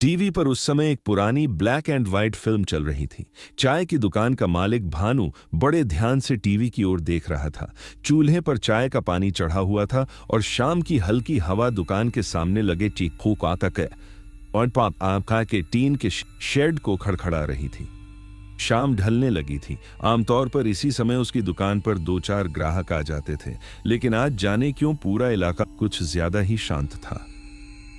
TV पर उस समय एक पुरानी ब्लैक एंड व्हाइट फिल्म चल रही थी। चाय की दुकान का मालिक भानु बड़े ध्यान से टीवी की ओर देख रहा था। चूल्हे पर चाय का पानी चढ़ा हुआ था और शाम की हल्की हवा दुकान के सामने लगे चीखू काका और पाप आका के टीन के शेड को खड़खड़ा रही थी। शाम ढलने लगी थी। आमतौर पर इसी समय उसकी दुकान पर 2-4 ग्राहक आ जाते थे, लेकिन आज जाने क्यों पूरा इलाका कुछ ज्यादा ही शांत था।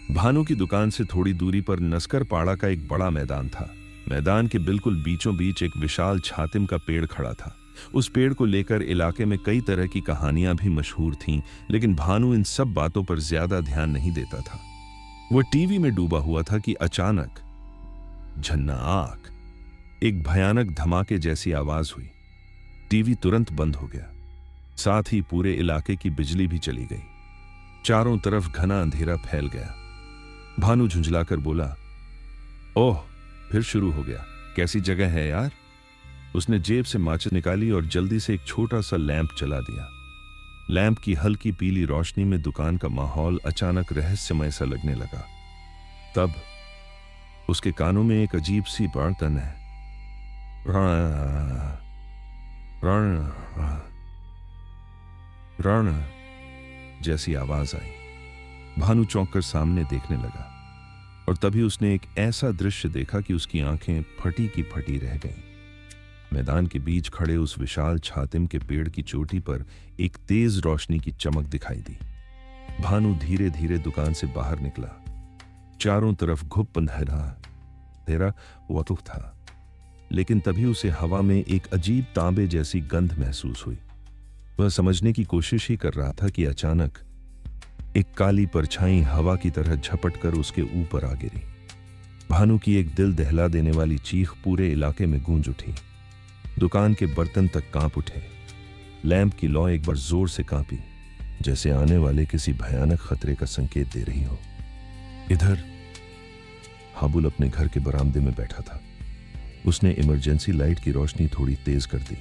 भानु की दुकान से थोड़ी दूरी पर नस्कर पाड़ा का एक बड़ा मैदान था। मैदान के बिल्कुल बीचों बीच एक विशाल छातिम का पेड़ खड़ा था। उस पेड़ को लेकर इलाके में कई तरह की कहानियां भी मशहूर थीं, लेकिन भानु इन सब बातों पर ज्यादा ध्यान नहीं देता था। वह टीवी में डूबा हुआ था कि अचानक झन्नाक एक भयानक धमाके जैसी आवाज हुई। टीवी तुरंत बंद हो गया। साथ ही पूरे इलाके की बिजली भी चली गई। चारों तरफ घना अंधेरा फैल गया। भानु झुंझलाकर बोला, ओह, फिर शुरू हो गया। कैसी जगह है यार। उसने जेब से माचिस निकाली और जल्दी से एक छोटा सा लैंप जला दिया। लैंप की हल्की पीली रोशनी में दुकान का माहौल अचानक रहस्यमय सा लगने लगा। तब उसके कानों में एक अजीब सी बर्तन है रण जैसी आवाज आई। भानु चौंक कर सामने देखने लगा और तभी उसने एक ऐसा दृश्य देखा कि उसकी आंखें फटी की फटी रह गईं। मैदान के बीच खड़े उस विशाल छातिम के पेड़ की चोटी पर एक तेज रोशनी की चमक दिखाई दी। भानु धीरे धीरे दुकान से बाहर निकला। चारों तरफ घुप अंधेरा वतुफ था, लेकिन तभी उसे हवा में एक अजीब तांबे जैसी गंध महसूस हुई। वह समझने की कोशिश ही कर रहा था कि अचानक एक काली परछाई हवा की तरह झपट कर उसके ऊपर आ गिरी। भानु की एक दिल दहला देने वाली चीख पूरे इलाके में गूंज उठी। दुकान के बर्तन तक कांप उठे। लैंप की लौ एक बार जोर से कांपी, जैसे आने वाले किसी भयानक खतरे का संकेत दे रही हो। इधर हाबुल अपने घर के बरामदे में बैठा था। उसने इमरजेंसी लाइट की रोशनी थोड़ी तेज कर दी।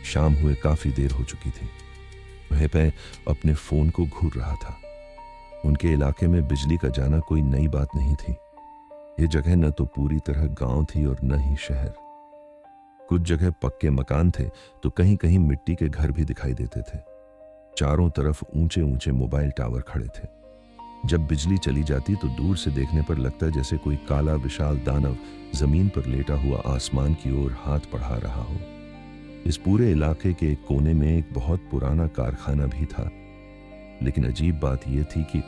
शाम हुए काफी देर हो चुकी थी। वह अपने फोन को घूर रहा था। उनके इलाके में बिजली का जाना कोई नई बात नहीं थी। यह जगह न तो पूरी तरह गांव थी और न ही शहर। कुछ जगह पक्के मकान थे तो कहीं कहीं मिट्टी के घर भी दिखाई देते थे। चारों तरफ ऊंचे ऊंचे मोबाइल टावर खड़े थे। जब बिजली चली जाती तो दूर से देखने पर लगता जैसे कोई काला विशाल दानव जमीन पर लेटा हुआ आसमान की ओर हाथ बढ़ा रहा हो। इस पूरे इलाके के एक कोने में एक बहुत पुराना कारखाना भी था, लेकिन अजीब बात यह थी कि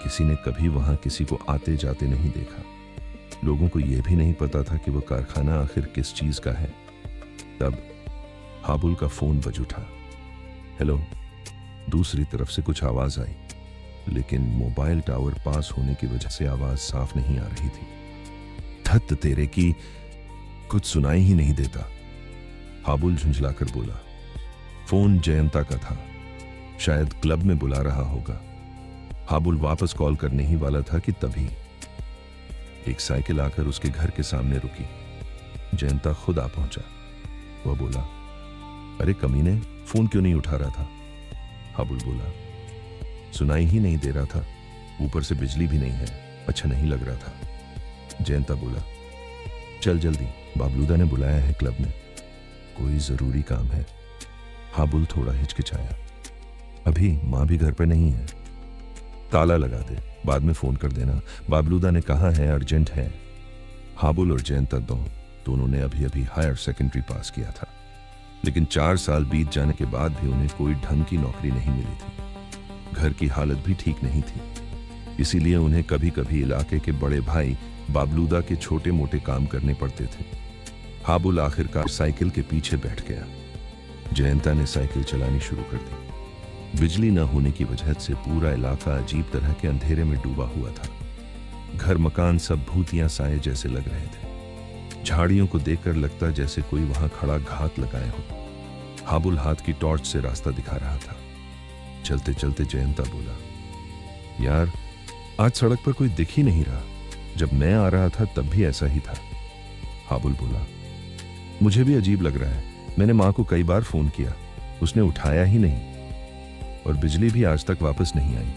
किसी ने कभी वहां किसी को आते जाते नहीं देखा। लोगों को यह भी नहीं पता था कि वह कारखाना आखिर किस चीज का है। तब हाबुल का फोन बज उठा। हेलो। दूसरी तरफ से कुछ आवाज आई, लेकिन मोबाइल टावर पास होने की वजह से आवाज साफ नहीं आ रही थी। धत तेरे की, कुछ सुनाई ही नहीं देता। हाबुल झुंझलाकर बोला। फोन जयंता का था, शायद क्लब में बुला रहा होगा। हाबुल वापस कॉल करने ही वाला था कि तभी एक साइकिल आकर उसके घर के सामने रुकी। जयंता खुद आ पहुंचा। वह बोला, अरे कमीने, फोन क्यों नहीं उठा रहा था? हाबुल बोला, सुनाई ही नहीं दे रहा था, ऊपर से बिजली भी नहीं है, अच्छा नहीं लग रहा था। जयंता बोला, चल जल्दी, बाबलूदा ने बुलाया है क्लब में, कोई जरूरी काम है। हाबुल थोड़ा हिचकिचाया, अभी मां भी घर पे नहीं है। ताला लगा दे, बाद में फोन कर देना, बाबलूदा ने कहा है, अर्जेंट है। हाबुल और जयंता दोनों ने अभी अभी हायर सेकेंडरी पास किया था, लेकिन 4 साल बीत जाने के बाद भी उन्हें कोई ढंग की नौकरी नहीं मिली थी। घर की हालत भी ठीक नहीं थी, इसीलिए उन्हें कभी कभी इलाके के बड़े भाई बाबलूदा के छोटे मोटे काम करने पड़ते थे। हाबुल आखिरकार साइकिल के पीछे बैठ गया। जयंता ने साइकिल चलानी शुरू कर दी। बिजली न होने की वजह से पूरा इलाका अजीब तरह के अंधेरे में डूबा हुआ था। घर मकान सब भूतिया साए जैसे लग रहे थे। झाड़ियों को देखकर लगता जैसे कोई वहां खड़ा घात लगाए हो। हाबुल हाथ की टॉर्च से रास्ता दिखा रहा था। चलते चलते जयंता बोला, यार आज सड़क पर कोई दिख ही नहीं रहा, जब मैं आ रहा था तब भी ऐसा ही था। हाबुल बोला, मुझे भी अजीब लग रहा है, मैंने मां को कई बार फोन किया, उसने उठाया ही नहीं, और बिजली भी आज तक वापस नहीं आई।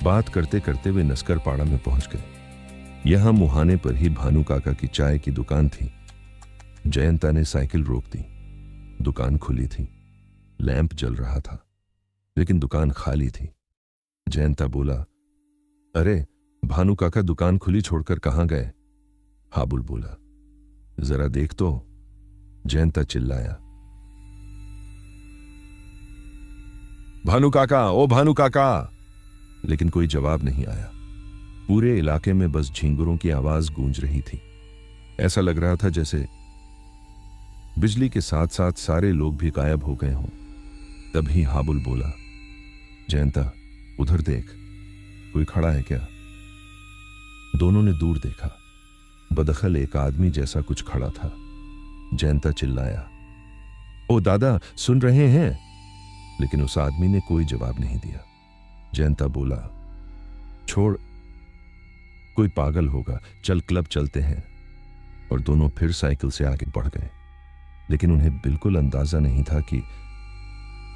बात करते करते वे नस्कर पाड़ा में पहुंच गए। यहां मुहाने पर ही भानु काका की चाय की दुकान थी। जयंता ने साइकिल रोक दी। दुकान खुली थी, लैंप जल रहा था, लेकिन दुकान खाली थी। जयंता बोला, अरे भानु काका दुकान खुली छोड़कर कहां गए? हाबुल बोला, जरा देख तो। जयंता चिल्लाया, भानु काका, ओ भानु काका! लेकिन कोई जवाब नहीं आया। पूरे इलाके में बस झींगुरों की आवाज गूंज रही थी। ऐसा लग रहा था जैसे बिजली के साथ साथ सारे लोग भी गायब हो गए हों। तभी हाबुल बोला, जयंता उधर देख, कोई खड़ा है क्या? दोनों ने दूर देखा। बदखल एक आदमी जैसा कुछ खड़ा था। जयंता चिल्लाया, ओ दादा, सुन रहे हैं? लेकिन उस आदमी ने कोई जवाब नहीं दिया। जयंता बोला, छोड़, कोई पागल होगा, चल क्लब चलते हैं। और दोनों फिर साइकिल से आगे बढ़ गए। लेकिन उन्हें बिल्कुल अंदाजा नहीं था कि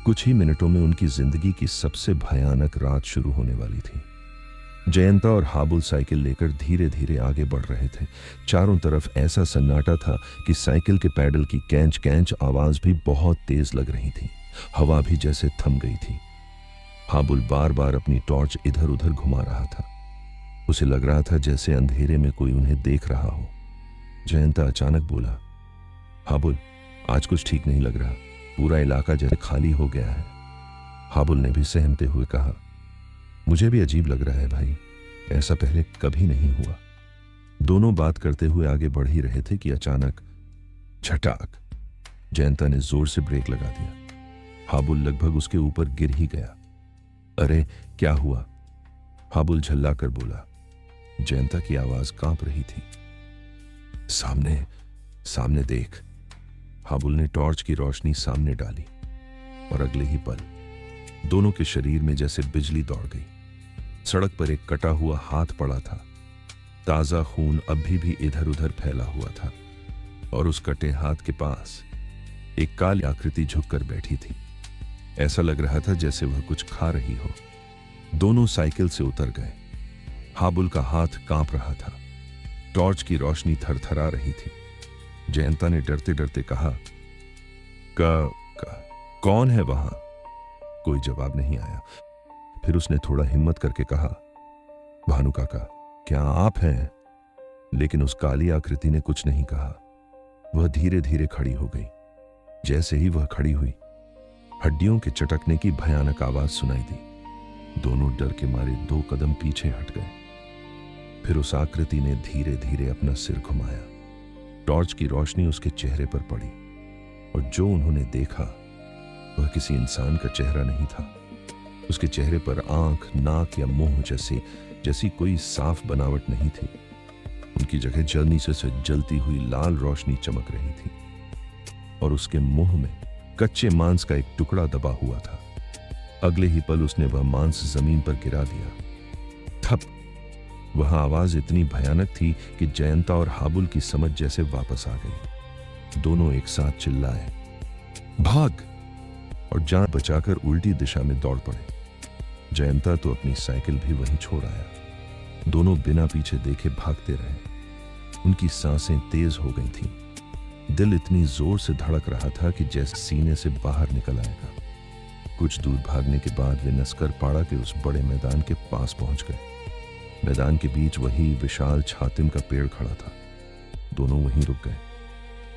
कुछ ही मिनटों में उनकी जिंदगी की सबसे भयानक रात शुरू होने वाली थी। जयंता और हाबुल साइकिल लेकर धीरे धीरे आगे बढ़ रहे थे। चारों तरफ ऐसा सन्नाटा था कि साइकिल के पैडल की कैंच कैंच आवाज भी बहुत तेज लग रही थी। हवा भी जैसे थम गई थी। हाबुल बार बार अपनी टॉर्च इधर उधर घुमा रहा था। उसे लग रहा था जैसे अंधेरे में कोई उन्हें देख रहा हो। जयंता अचानक बोला, हाबुल, आज कुछ ठीक नहीं लग रहा, पूरा इलाका जैसे खाली हो गया है। हाबुल ने भी सहमते हुए कहा, मुझे भी अजीब लग रहा है भाई, ऐसा पहले कभी नहीं हुआ। दोनों बात करते हुए आगे बढ़ ही रहे थे कि अचानक झटाक, जयंता ने जोर से ब्रेक लगा दिया। हाबुल लगभग उसके ऊपर गिर ही गया। अरे क्या हुआ? हाबुल झल्ला कर बोला। जयंता की आवाज कांप रही थी। सामने, सामने देख। हाबुल ने टॉर्च की रोशनी सामने डाली और अगले ही पल दोनों के शरीर में जैसे बिजली दौड़ गई। सड़क पर एक कटा हुआ हाथ पड़ा था। ताजा खून अभी भी इधर उधर फैला हुआ था और उस कटे हाथ के पास एक काली आकृति झुककर बैठी थी। ऐसा लग रहा था जैसे वह कुछ खा रही हो। दोनों साइकिल से उतर गए। हाबुल का हाथ कांप रहा था। टॉर्च की रोशनी थरथरा रही थी। जयंता ने डरते डरते कहा, कौन है वहां? कोई जवाब नहीं आया। फिर उसने थोड़ा हिम्मत करके कहा, भानु काका, क्या आप हैं? लेकिन उस काली आकृति ने कुछ नहीं कहा। वह धीरे धीरे खड़ी हो गई। जैसे ही वह खड़ी हुई, हड्डियों के चटकने की भयानक आवाज सुनाई दी। दोनों डर के मारे 2 कदम पीछे हट गए। फिर उस आकृति ने धीरे धीरे अपना सिर घुमाया। टॉर्च की रोशनी उसके चेहरे पर पड़ी और जो उन्होंने देखा वह किसी इंसान का चेहरा नहीं था। उसके चेहरे पर आंख, नाक या मुंह जैसी कोई साफ बनावट नहीं थी। उनकी जगह जलनी से जलती हुई लाल रोशनी चमक रही थी और उसके मुंह में कच्चे मांस का एक टुकड़ा दबा हुआ था। अगले ही पल उसने वह मांस जमीन पर गिरा दिया। थप! वह आवाज इतनी भयानक थी कि जयंता और हाबुल की समझ जैसे वापस आ गई। दोनों एक साथ चिल्लाए, भाग! और जान बचाकर उल्टी दिशा में दौड़ पड़े। जयंता तो अपनी साइकिल भी वहीं छोड़ आया। दोनों बिना पीछे देखे भागते रहे। उनकी सांसें तेज हो गई थीं। दिल इतनी जोर से धड़क रहा था कि जैसे सीने से बाहर निकल आएगा। कुछ दूर भागने के बाद वे नस्कर पाड़ा के उस बड़े मैदान के पास पहुंच गए। मैदान के बीच वही विशाल छातिम का पेड़ खड़ा था। दोनों वहीं रुक गए।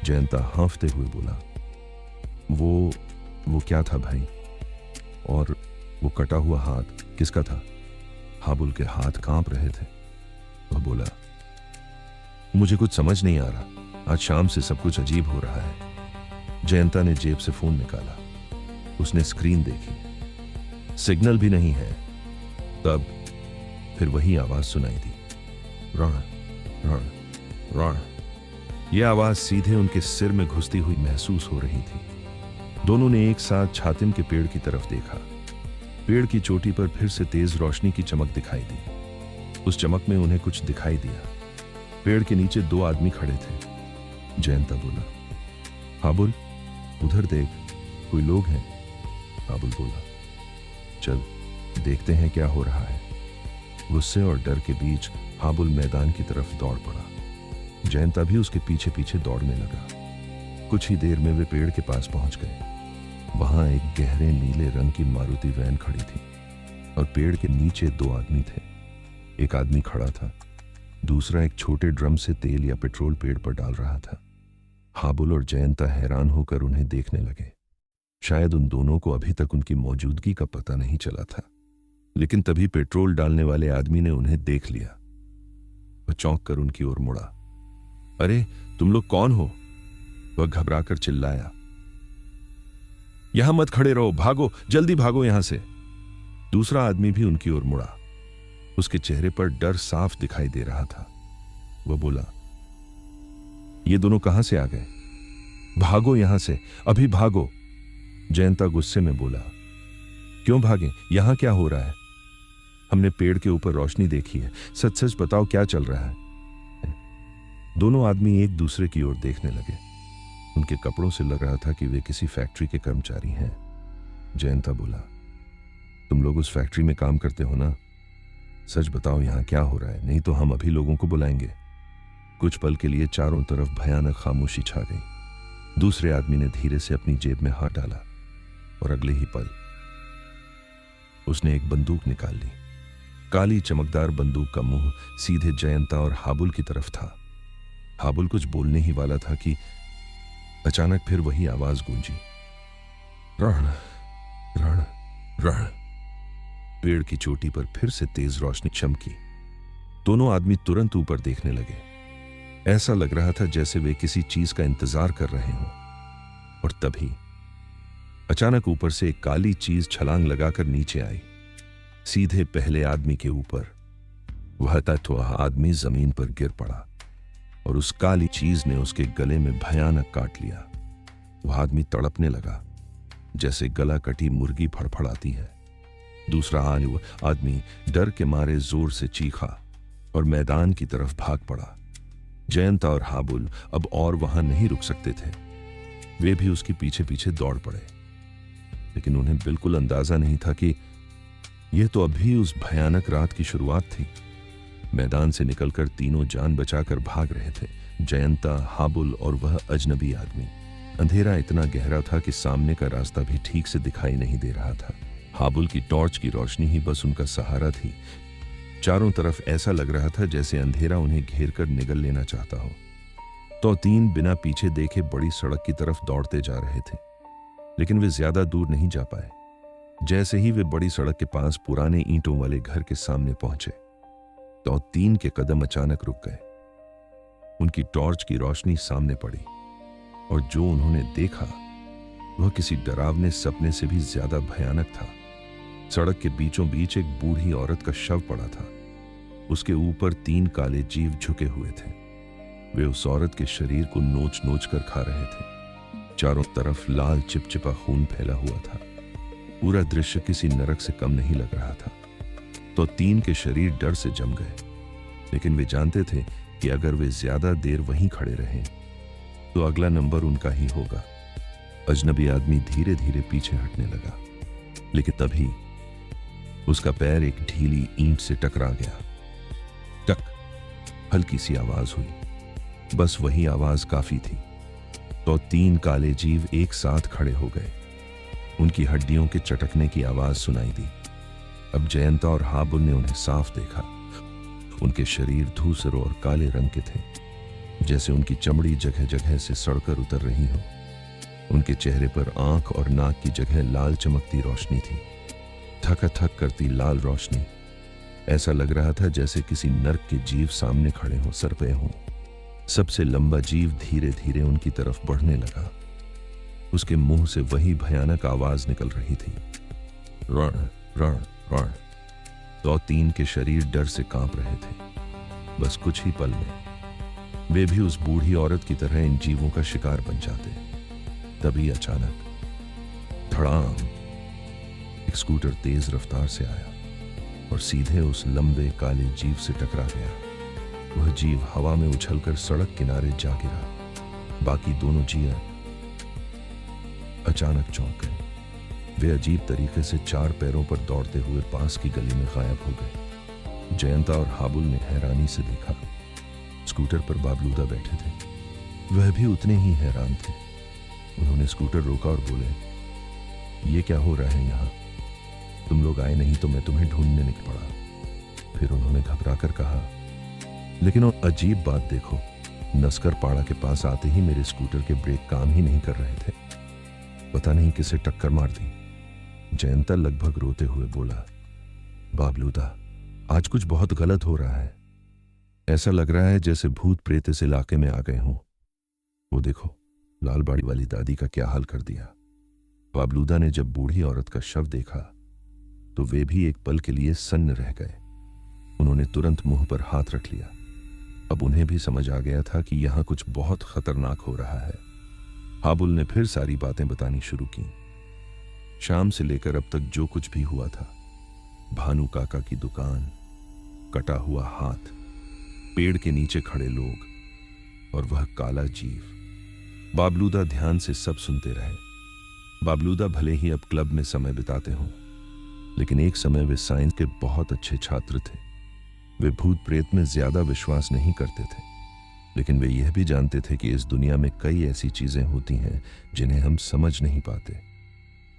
जयंता हांफते हुए बोला, वो क्या था भाई? और वो कटा हुआ हाथ किसका था? हाबुल के हाथ कांप रहे थे। वह बोला, मुझे कुछ समझ नहीं आ रहा। आज शाम से सब कुछ अजीब हो रहा है। जयंता ने जेब से फोन निकाला। उसने स्क्रीन देखी। सिग्नल भी नहीं है। तब फिर वही आवाज सुनाई दी, रण रण रण। यह आवाज सीधे उनके सिर में घुसती हुई महसूस हो रही थी। दोनों ने एक साथ छातिम के पेड़ की तरफ देखा। पेड़ की चोटी पर फिर से तेज रोशनी की चमक दिखाई दी। उस चमक में उन्हें कुछ दिखाई दिया। पेड़ के नीचे 2 आदमी खड़े थे। जयंता बोला, हाबुल उधर देख, कोई लोग हैं। हाबुल बोला, चल देखते हैं क्या हो रहा है। गुस्से और डर के बीच हाबुल मैदान की तरफ दौड़ पड़ा। जयंता भी उसके पीछे पीछे दौड़ने लगा। कुछ ही देर में वे पेड़ के पास पहुंच गए। वहां एक गहरे नीले रंग की मारुति वैन खड़ी थी और पेड़ के नीचे दो आदमी थे। एक आदमी खड़ा था, दूसरा एक छोटे ड्रम से तेल या पेट्रोल पेड़ पर डाल रहा था। हाबुल और जयंता हैरान होकर उन्हें देखने लगे। शायद उन दोनों को अभी तक उनकी मौजूदगी का पता नहीं चला था, लेकिन तभी पेट्रोल डालने वाले आदमी ने उन्हें देख लिया। वह चौंक कर उनकी ओर मुड़ा। अरे तुम लोग कौन हो? वह घबराकर चिल्लाया। यहां मत खड़े रहो, भागो, जल्दी भागो यहां से। दूसरा आदमी भी उनकी ओर मुड़ा। उसके चेहरे पर डर साफ दिखाई दे रहा था। वह बोला, ये दोनों कहां से आ गए? भागो यहां से, अभी भागो। जयंता गुस्से में बोला, क्यों भागें? यहां क्या हो रहा है? हमने पेड़ के ऊपर रोशनी देखी है, सच सच बताओ क्या चल रहा है? दोनों आदमी एक दूसरे की ओर देखने लगे। उनके कपड़ों से लग रहा था कि वे किसी फैक्ट्री के कर्मचारी हैं। जयंता बोला, तुम लोग उस फैक्ट्री में काम करते हो ना? सच बताओ यहां क्या हो रहा है, नहीं तो हम अभी लोगों को बुलाएंगे। कुछ पल के लिए चारों तरफ भयानक खामोशी छा गई। दूसरे आदमी ने धीरे से अपनी जेब में हाथ डाला और अगले ही पल उसने एक बंदूक निकाल ली। काली चमकदार बंदूक का मुंह सीधे जयंता और हाबुल की तरफ था। हाबुल कुछ बोलने ही वाला था कि अचानक फिर वही आवाज गूंजी, रण रण रण। पेड़ की चोटी पर फिर से तेज रोशनी चमकी। दोनों आदमी तुरंत ऊपर देखने लगे। ऐसा लग रहा था जैसे वे किसी चीज का इंतजार कर रहे हों। और तभी अचानक ऊपर से एक काली चीज छलांग लगाकर नीचे आई, सीधे पहले आदमी के ऊपर। वह तत्व आदमी जमीन पर गिर पड़ा और उस काली चीज ने उसके गले में भयानक काट लिया। वह आदमी तड़पने लगा जैसे गला कटी मुर्गी फड़फड़ाती है। दूसरा आदमी डर के मारे जोर से चीखा और मैदान की तरफ भाग पड़ा। जयंता और हाबुल अब और वहां नहीं रुक सकते थे। वे भी उसके पीछे पीछे दौड़ पड़े, लेकिन उन्हें बिल्कुल अंदाजा नहीं था कि यह तो अभी उस भयानक रात की शुरुआत थी। मैदान से निकलकर तीनों जान बचाकर भाग रहे थे, जयंता, हाबुल और वह अजनबी आदमी। अंधेरा इतना गहरा था कि सामने का रास्ता भी ठीक से दिखाई नहीं दे रहा था। हाबुल की टॉर्च की रोशनी ही बस उनका सहारा थी। चारों तरफ ऐसा लग रहा था जैसे अंधेरा उन्हें घेर कर निगल लेना चाहता हो। तो तीन बिना पीछे देखे बड़ी सड़क की तरफ दौड़ते जा रहे थे, लेकिन वे ज्यादा दूर नहीं जा पाए। जैसे ही वे बड़ी सड़क के पास पुराने ईंटों वाले घर के सामने पहुंचे, तो तीन के कदम अचानक रुक गए। उनकी टॉर्च की रोशनी सामने पड़ी और जो उन्होंने देखा वह किसी डरावने सपने से भी ज्यादा भयानक था। सड़क के बीचों बीच एक बूढ़ी औरत का शव पड़ा था। उसके ऊपर तीन काले जीव झुके हुए थे। वे उस औरत के शरीर को नोच नोच कर खा रहे थे। चारों तरफ लाल चिपचिपा खून फैला हुआ था। पूरा दृश्य किसी नरक से कम नहीं लग रहा था। तो तीन के शरीर डर से जम गए, लेकिन वे जानते थे कि अगर वे ज्यादा देर वहीं खड़े रहे तो अगला नंबर उनका ही होगा। अजनबी आदमी धीरे धीरे पीछे हटने लगा, लेकिन तभी उसका पैर एक ढीली ईंट से टकरा गया। टक, हल्की सी आवाज हुई। बस वही आवाज काफी थी। तो तीन काले जीव एक साथ खड़े हो गए। उनकी हड्डियों के चटकने की आवाज सुनाई दी। अब जयंता और हाबुल ने उन्हें साफ देखा। उनके शरीर धूसर और काले रंग के थे, जैसे उनकी चमड़ी जगह जगह से सड़कर उतर रही हो। उनके चेहरे पर आंख और नाक की जगह लाल चमकती रोशनी थी, थक करती लाल रोशनी। ऐसा लग रहा था जैसे किसी नर्क के जीव सामने खड़े हों, सर पे हों। सबसे लंबा जीव धीरे धीरे उनकी तरफ बढ़ने लगा। उसके मुंह से वही भयानक आवाज निकल रही थी, रण रण रण। तो तीन के शरीर डर से कांप रहे थे। बस कुछ ही पल में वे भी उस बूढ़ी औरत की तरह इन जीवों का शिकार बन जाते। तभी अचानक धड़ाम, एक स्कूटर तेज रफ्तार से आया और सीधे उस लंबे काले जीव से टकरा गया। वह जीव हवा में उछलकर सड़क किनारे जा गिरा। बाकी दोनों जीव अचानक चौंक गए। वे अजीब तरीके से चार पैरों पर दौड़ते हुए पास की गली में गायब हो गए। जयंता और हाबुल ने हैरानी से देखा। स्कूटर पर बाबलूदा बैठे थे। वह भी उतने ही हैरान थे। उन्होंने स्कूटर रोका और बोले, ये क्या हो रहा है यहाँ? तुम लोग आए नहीं तो मैं तुम्हें ढूंढने निकल पड़ा। फिर उन्होंने घबरा कर कहा, लेकिन अजीब बात देखो, नस्कर पाड़ा के पास आते ही मेरे स्कूटर के ब्रेक काम ही नहीं कर रहे थे। पता नहीं किसे टक्कर मार दी। जयंता लगभग रोते हुए बोला, बाबलूदा, आज कुछ बहुत गलत हो रहा है। ऐसा लग रहा है जैसे भूत प्रेत इस इलाके में आ गए हों। वो देखो, लालबाड़ी वाली दादी का क्या हाल कर दिया। बाबलूदा ने जब बूढ़ी औरत का शव देखा तो वे भी एक पल के लिए सन्न रह गए। उन्होंने तुरंत मुंह पर हाथ रख लिया। अब उन्हें भी समझ आ गया था कि यहां कुछ बहुत खतरनाक हो रहा है। हाबुल ने फिर सारी बातें बतानी शुरू की। शाम से लेकर अब तक जो कुछ भी हुआ था, भानु काका की दुकान, कटा हुआ हाथ, पेड़ के नीचे खड़े लोग और वह काला जीव। बाबलूदा ध्यान से सब सुनते रहे। बाबलूदा भले ही अब क्लब में समय बिताते हों, लेकिन एक समय वे साइंस के बहुत अच्छे छात्र थे। वे भूत प्रेत में ज्यादा विश्वास नहीं करते थे, लेकिन वे यह भी जानते थे कि इस दुनिया में कई ऐसी चीजें होती हैं जिन्हें हम समझ नहीं पाते।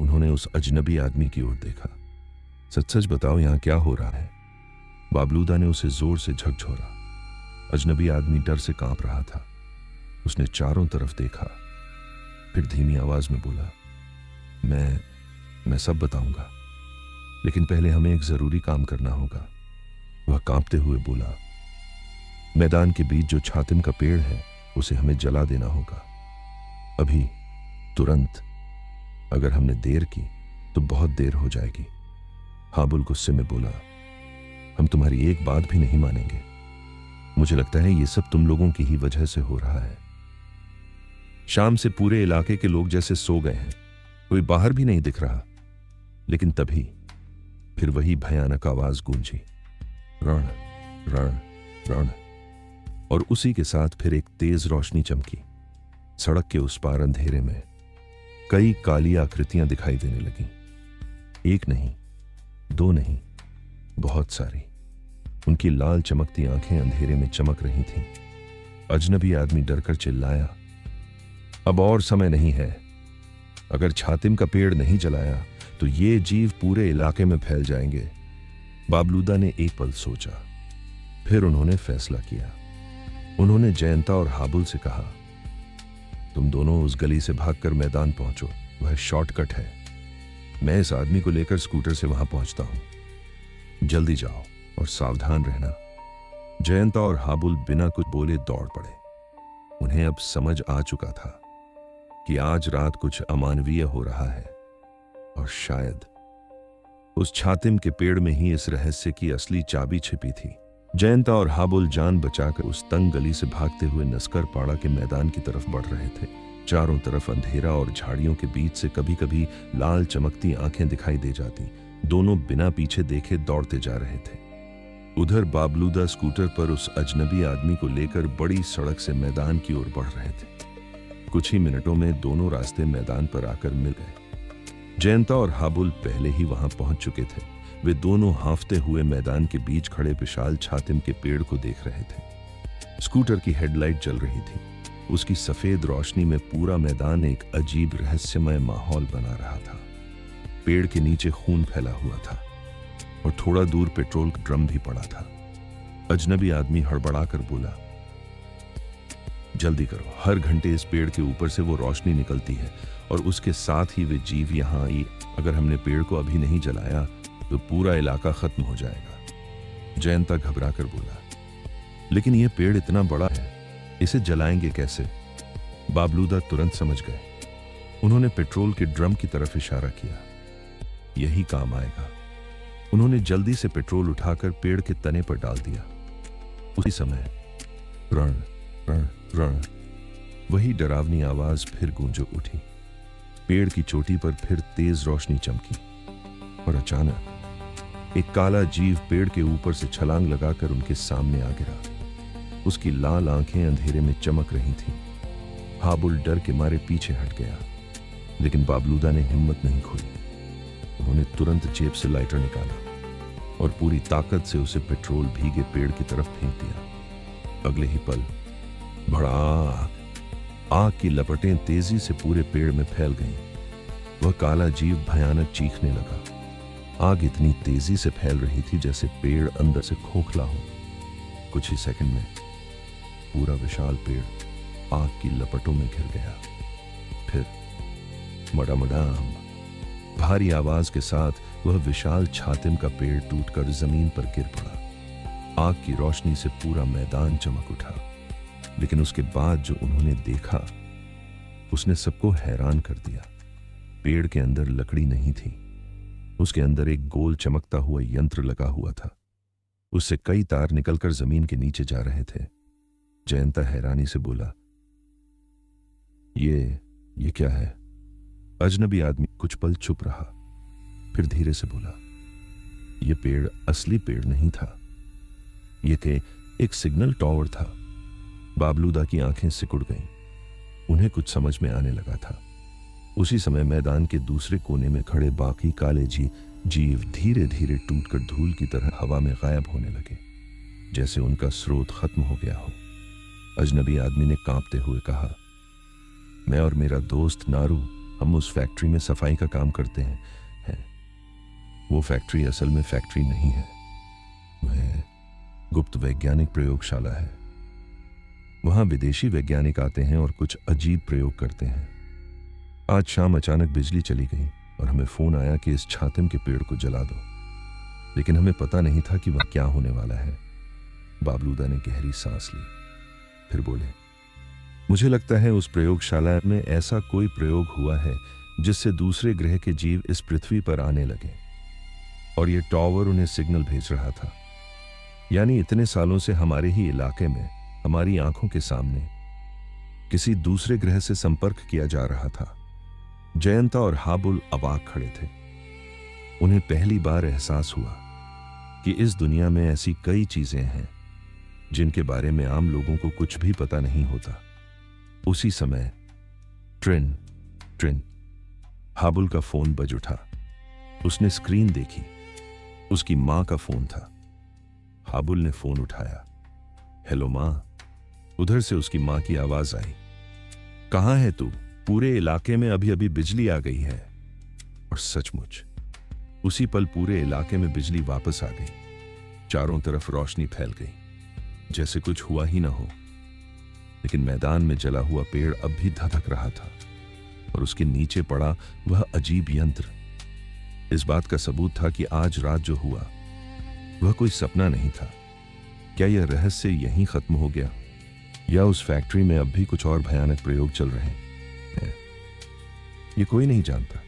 उन्होंने उस अजनबी आदमी की ओर देखा। सच सच बताओ, यहां क्या हो रहा है? बाबलूदा ने उसे जोर से झकझोरा। अजनबी आदमी डर से कांप रहा था। उसने चारों तरफ देखा, फिर धीमी आवाज में बोला, मैं सब बताऊंगा, लेकिन पहले हमें एक जरूरी काम करना होगा। वह कांपते हुए बोला, मैदान के बीच जो छातिम का पेड़ है उसे हमें जला देना होगा, अभी, तुरंत। अगर हमने देर की तो बहुत देर हो जाएगी। हाबुल गुस्से में बोला, हम तुम्हारी एक बात भी नहीं मानेंगे। मुझे लगता है ये सब तुम लोगों की ही वजह से हो रहा है। शाम से पूरे इलाके के लोग जैसे सो गए हैं, कोई बाहर भी नहीं दिख रहा। लेकिन तभी फिर वही भयानक आवाज गूंजी, रण रण रण। और उसी के साथ फिर एक तेज रोशनी चमकी। सड़क के उस पार अंधेरे में कई काली आकृतियां दिखाई देने लगीं। एक नहीं, दो नहीं, बहुत सारी। उनकी लाल चमकती आंखें अंधेरे में चमक रही थीं। अजनबी आदमी डरकर चिल्लाया, अब और समय नहीं है। अगर छातिम का पेड़ नहीं जलाया तो ये जीव पूरे इलाके में फैल जाएंगे। बाबलूदा ने एक पल सोचा, फिर उन्होंने फैसला किया। उन्होंने जयंता और हाबुल से कहा, तुम दोनों उस गली से भागकर मैदान पहुंचो, वह शॉर्टकट है। मैं इस आदमी को लेकर स्कूटर से वहां पहुंचता हूं। जल्दी जाओ और सावधान रहना। जयंता और हाबुल बिना कुछ बोले दौड़ पड़े। उन्हें अब समझ आ चुका था कि आज रात कुछ अमानवीय हो रहा है, और शायद उस छातिम के पेड़ में ही इस रहस्य की असली चाबी छिपी थी। जयंता और हाबुल जान बचाकर उस तंग गली से भागते हुए नस्कर पाड़ा के मैदान की तरफ बढ़ रहे थे। चारों तरफ अंधेरा और झाड़ियों के बीच से कभी कभी लाल चमकती आंखें दिखाई दे जाती। दोनों बिना पीछे देखे दौड़ते जा रहे थे। उधर बाबलूदा स्कूटर पर उस अजनबी आदमी को लेकर बड़ी सड़क से मैदान की ओर बढ़ रहे थे। कुछ ही मिनटों में दोनों रास्ते मैदान पर आकर मिल गए। जयंता और हाबुल पहले ही वहां पहुंच चुके थे। वे दोनों हांफते हुए मैदान के बीच खड़े विशाल छातिम के पेड़ को देख रहे थे। स्कूटर की हेडलाइट जल रही थी। उसकी सफेद रोशनी में पूरा मैदान एक अजीब रहस्यमय माहौल बना रहा था। पेड़ के नीचे खून फैला हुआ था और थोड़ा दूर पेट्रोल का ड्रम भी पड़ा था। अजनबी आदमी हड़बड़ाकर बोला, जल्दी करो, हर घंटे इस पेड़ के ऊपर से वो रोशनी निकलती है और उसके साथ ही वे जीव यहां आई। अगर हमने पेड़ को अभी नहीं जलाया तो पूरा इलाका खत्म हो जाएगा। जयंता घबराकर बोला, लेकिन यह पेड़ इतना बड़ा है, इसे जलाएंगे कैसे? बाबलूदा तुरंत समझ गए। उन्होंने पेट्रोल के ड्रम की तरफ इशारा किया, यही काम आएगा। उन्होंने जल्दी से पेट्रोल उठाकर पेड़ के तने पर डाल दिया। उसी समय रण रण रण, वही डरावनी आवाज फिर गूंज उठी। पेड़ की चोटी पर फिर तेज रोशनी चमकी और अचानक एक काला जीव पेड़ के ऊपर से छलांग लगाकर उनके सामने आ गिरा। उसकी लाल आंखें अंधेरे में चमक रही थीं। हाबुल डर के मारे पीछे हट गया, लेकिन बाबलूदा ने हिम्मत नहीं खोई। उन्होंने तुरंत जेब से लाइटर निकाला और पूरी ताकत से उसे पेट्रोल भीगे पेड़ की तरफ फेंक दिया। अगले ही पल भड़ाक, आग की लपटें तेजी से पूरे पेड़ में फैल गईं। वह काला जीव भयानक चीखने लगा। आग इतनी तेजी से फैल रही थी जैसे पेड़ अंदर से खोखला हो। कुछ ही सेकंड में पूरा विशाल पेड़ आग की लपटों में घिर गया। फिर मडामडाम भारी आवाज के साथ वह विशाल छातिम का पेड़ टूटकर जमीन पर गिर पड़ा। आग की रोशनी से पूरा मैदान चमक उठा। लेकिन उसके बाद जो उन्होंने देखा उसने सबको हैरान कर दिया। पेड़ के अंदर लकड़ी नहीं थी, उसके अंदर एक गोल चमकता हुआ यंत्र लगा हुआ था। उससे कई तार निकलकर जमीन के नीचे जा रहे थे। जयंता हैरानी से बोला, ये क्या है? अजनबी आदमी कुछ पल चुप रहा, फिर धीरे से बोला, यह पेड़ असली पेड़ नहीं था, यह एक सिग्नल टावर था। बाबलूदा की आंखें सिकुड़ गईं। उन्हें कुछ समझ में आने लगा था। उसी समय मैदान के दूसरे कोने में खड़े बाकी काले जीव धीरे धीरे टूटकर धूल की तरह हवा में गायब होने लगे, जैसे उनका स्रोत खत्म हो गया हो। अजनबी आदमी ने कांपते हुए कहा, मैं और मेरा दोस्त नारू, हम उस फैक्ट्री में सफाई का काम करते हैं। वो फैक्ट्री असल में फैक्ट्री नहीं है, वह गुप्त वैज्ञानिक प्रयोगशाला है। वहां विदेशी वैज्ञानिक आते हैं और कुछ अजीब प्रयोग करते हैं। आज शाम अचानक बिजली चली गई और हमें फोन आया कि इस छातिम के पेड़ को जला दो, लेकिन हमें पता नहीं था कि वह क्या होने वाला है। बाबलूदा ने गहरी सांस ली, फिर बोले, मुझे लगता है उस प्रयोगशाला में ऐसा कोई प्रयोग हुआ है जिससे दूसरे ग्रह के जीव इस पृथ्वी पर आने लगे और यह टावर उन्हें सिग्नल भेज रहा था। यानी इतने सालों से हमारे ही इलाके में, हमारी आंखों के सामने किसी दूसरे ग्रह से संपर्क किया जा रहा था। जयंता और हाबुल अवाक खड़े थे। उन्हें पहली बार एहसास हुआ कि इस दुनिया में ऐसी कई चीजें हैं जिनके बारे में आम लोगों को कुछ भी पता नहीं होता। उसी समय ट्रिन हाबुल का फोन बज उठा। उसने स्क्रीन देखी, उसकी मां का फोन था। हाबुल ने फोन उठाया। हेलो मां। उधर से उसकी मां की आवाज आई, कहां है तू? पूरे इलाके में अभी अभी बिजली आ गई है। और सचमुच उसी पल पूरे इलाके में बिजली वापस आ गई। चारों तरफ रोशनी फैल गई, जैसे कुछ हुआ ही ना हो। लेकिन मैदान में जला हुआ पेड़ अब भी धधक रहा था और उसके नीचे पड़ा वह अजीब यंत्र इस बात का सबूत था कि आज रात जो हुआ वह कोई सपना नहीं था। क्या यह रहस्य यहीं खत्म हो गया या उस फैक्ट्री में अब भी कुछ और भयानक प्रयोग चल रहे हैं? ये कोई नहीं जानता,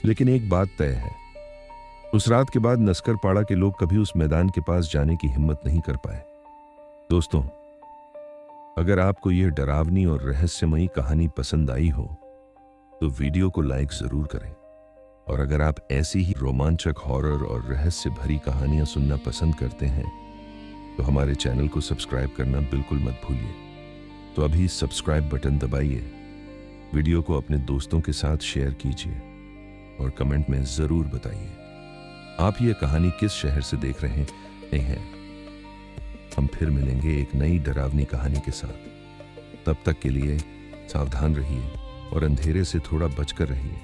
लेकिन एक बात तय है, उस रात के बाद नस्कर पाड़ा के लोग कभी उस मैदान के पास जाने की हिम्मत नहीं कर पाए। दोस्तों, अगर आपको यह डरावनी और रहस्यमयी कहानी पसंद आई हो तो वीडियो को लाइक जरूर करें, और अगर आप ऐसी ही रोमांचक हॉरर और रहस्य भरी कहानियां सुनना पसंद करते हैं तो हमारे चैनल को सब्सक्राइब करना बिल्कुल मत भूलिए। तो अभी सब्सक्राइब बटन दबाइए, वीडियो को अपने दोस्तों के साथ शेयर कीजिए और कमेंट में जरूर बताइए आप ये कहानी किस शहर से देख रहे हैं। हम फिर मिलेंगे एक नई डरावनी कहानी के साथ। तब तक के लिए सावधान रहिए और अंधेरे से थोड़ा बचकर रहिए।